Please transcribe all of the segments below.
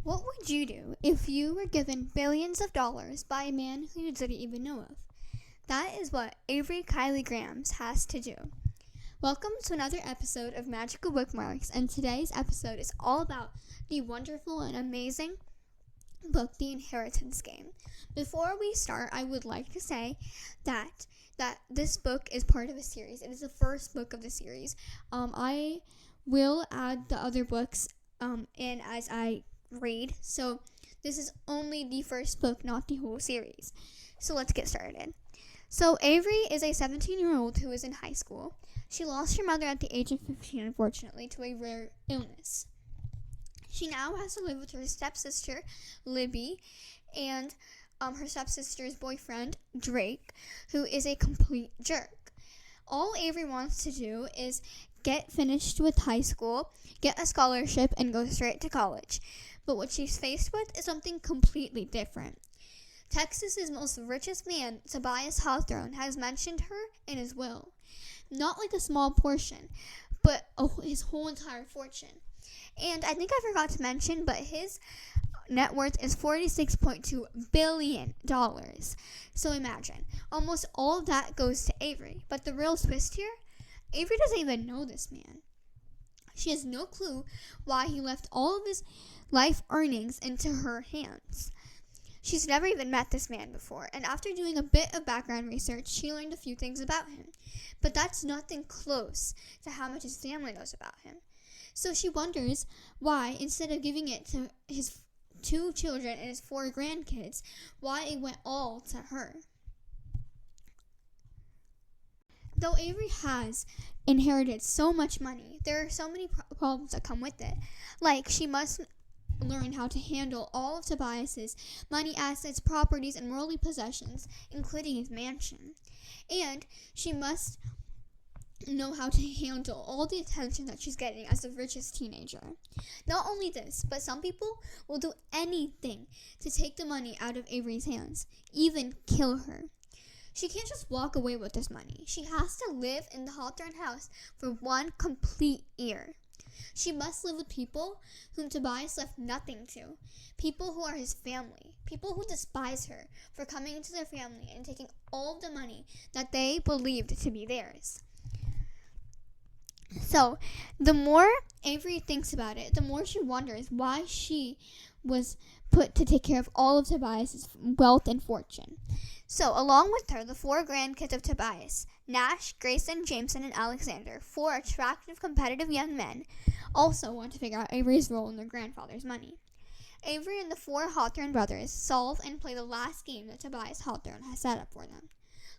What would you do if you were given billions of dollars by a man who you didn't even know of? That is what Avery Grambs has to do. Welcome to another episode of Magical Bookmarks, and today's episode is all about the wonderful and amazing book, The Inheritance Game. Before we start, I would like to say that this book is part of a series. It is the first book of the series. I will add the other books in as I read, so this is only the first book, not the whole series. So let's get started. So Avery is a 17-year-old who is in high school. She lost her mother at the age of 15, unfortunately, to a rare illness. She now has to live with her stepsister, Libby, and her stepsister's boyfriend, Drake, who is a complete jerk. All Avery wants to do is get finished with high school, get a scholarship, and go straight to college. But what she's faced with is something completely different. Texas's most richest man, Tobias Hawthorne, has mentioned her in his will. Not like a small portion, but his whole entire fortune. And I think I forgot to mention, but his net worth is $46.2 billion. So imagine, almost all of that goes to Avery. But the real twist here, Avery doesn't even know this man. She has no clue why he left all of his life earnings into her hands. She's never even met this man before, and after doing a bit of background research, she learned a few things about him. But that's nothing close to how much his family knows about him. So she wonders why, instead of giving it to his 2 children and his 4 grandkids, why it went all to her. Though Avery has inherited so much money, there are so many problems that come with it. Like, she must learn how to handle all of Tobias's money, assets, properties, and worldly possessions, including his mansion. And she must know how to handle all the attention that she's getting as the richest teenager. Not only this, but some people will do anything to take the money out of Avery's hands, even kill her. She can't just walk away with this money. She has to live in the Hawthorne house for 1 complete year. She must live with people whom Tobias left nothing to, people who are his family, people who despise her for coming into their family and taking all of the money that they believed to be theirs. So, the more Avery thinks about it, the more she wonders why she was put to take care of all of Tobias's wealth and fortune. So, along with her, the 4 grandkids of Tobias, Nash, Grayson, Jameson, and Alexander, 4 attractive, competitive young men, also want to figure out Avery's role in their grandfather's money. Avery and the 4 Hawthorne brothers solve and play the last game that Tobias Hawthorne has set up for them.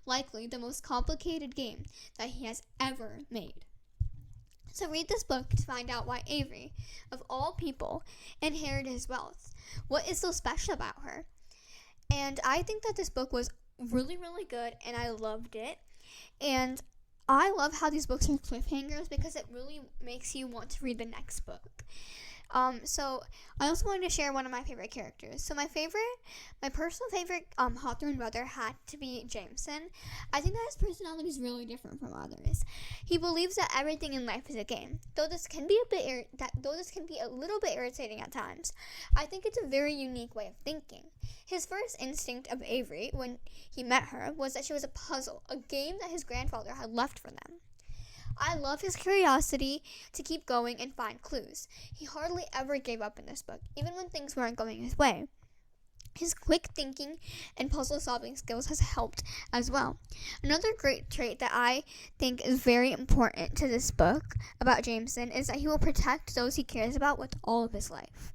Likely the most complicated game that he has ever made. So read this book to find out why Avery, of all people, inherited his wealth. What is so special about her? And I think that this book was really, really good, and I loved it. And I love how these books are cliffhangers because it really makes you want to read the next book. So I also wanted to share one of my favorite characters. So my personal favorite Hawthorne brother had to be Jameson. I think that his personality is really different from others. He believes that everything in life is a game. Though this can be a little bit irritating at times, I think it's a very unique way of thinking. His first instinct of Avery when he met her was that she was a puzzle, a game that his grandfather had left for them. I love his curiosity to keep going and find clues. He hardly ever gave up in this book, even when things weren't going his way. His quick thinking and puzzle-solving skills has helped as well. Another great trait that I think is very important to this book about Jameson is that he will protect those he cares about with all of his life.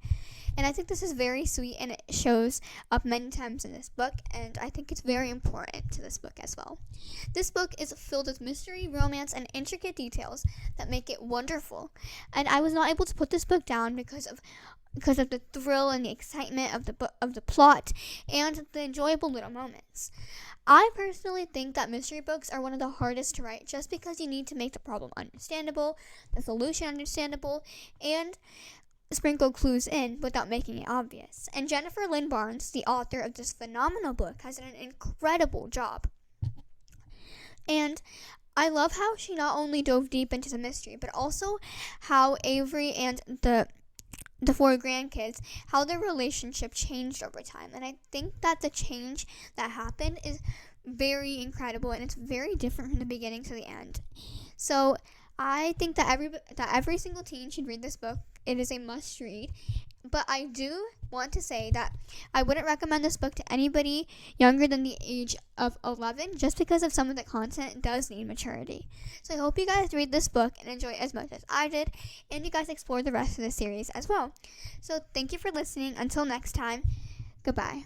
And I think this is very sweet, and it shows up many times in this book, and I think it's very important to this book as well. This book is filled with mystery, romance, and intricate details that make it wonderful. And I was not able to put this book down because of the thrill and the excitement of the plot and the enjoyable little moments. I personally think that mystery books are one of the hardest to write just because you need to make the problem understandable, the solution understandable, and sprinkle clues in without making it obvious. And Jennifer Lynn Barnes, the author of this phenomenal book, has done an incredible job. And I love how she not only dove deep into the mystery, but also how Avery and the the four grandkids, how their relationship changed over time. And I think that the change that happened is very incredible, and it's very different from the beginning to the end. So I think that every single teen should read this book. It is a must read. But I do want to say that I wouldn't recommend this book to anybody younger than the age of 11, just because of some of the content does need maturity. So I hope you guys read this book and enjoy it as much as I did, and you guys explore the rest of the series as well. So thank you for listening. Until next time, goodbye.